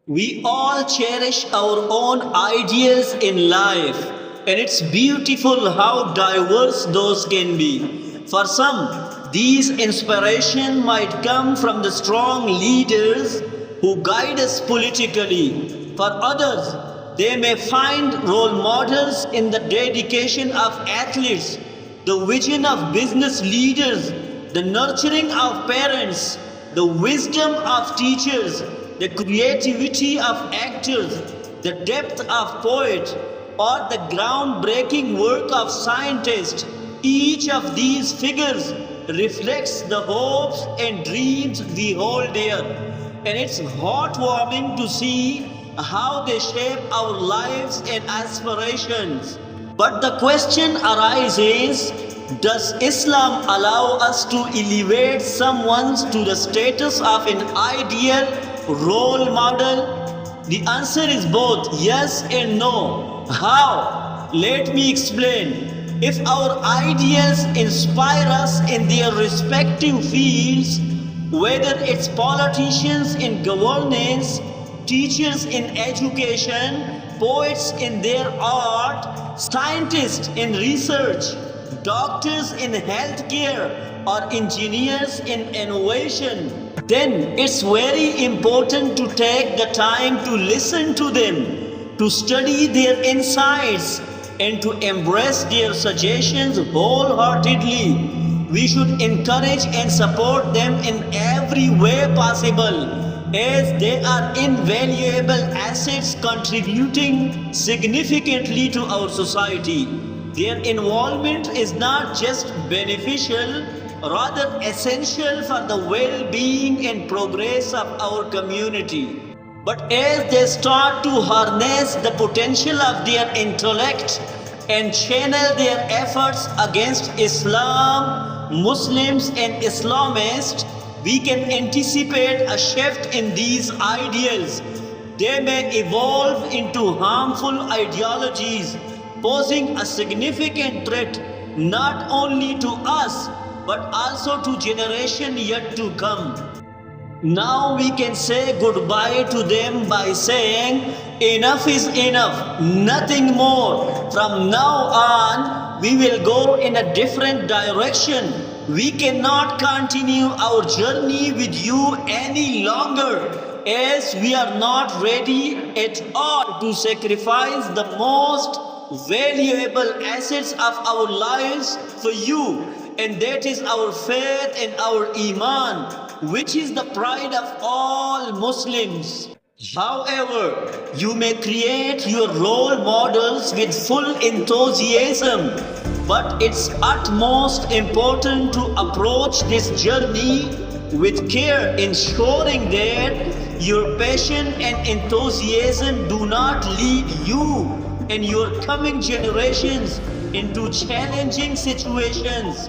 We all cherish our own ideals in life, and it's beautiful how diverse those can be. For some, these inspiration might come from the strong leaders who guide us politically. For others, they may find role models in the dedication of athletes, the vision of business leaders, the nurturing of parents, the wisdom of teachers, the creativity of actors, the depth of poets, or the groundbreaking work of scientists. Each of these figures reflects the hopes and dreams we hold dear, and it's heartwarming to see how they shape our lives and aspirations. But the question arises, does Islam allow us to elevate someone to the status of an ideal role model? The answer is both yes and no. How? Let me explain. If our ideals inspire us in their respective fields, whether it's politicians in governance, teachers in education, poets in their art, scientists in research, doctors in healthcare, or engineers in innovation, then it's very important to take the time to listen to them, to study their insights, and to embrace their suggestions wholeheartedly. We should encourage and support them in every way possible, as they are invaluable assets contributing significantly to our society. Their involvement is not just beneficial, rather essential for the well-being and progress of our community. But as they start to harness the potential of their intellect and channel their efforts against Islam, Muslims and Islamists, we can anticipate a shift in these ideals. They may evolve into harmful ideologies, posing a significant threat not only to us but also to generations yet to come. Now we can say goodbye to them by saying, enough is enough, nothing more. From now on, we will go in a different direction. We cannot continue our journey with you any longer, as we are not ready at all to sacrifice the most valuable assets of our lives for you, and that is our faith and our iman, which is the pride of all Muslims. However, you may create your role models with full enthusiasm, but it's utmost important to approach this journey with care, ensuring that your passion and enthusiasm do not lead you and your coming generations into challenging situations.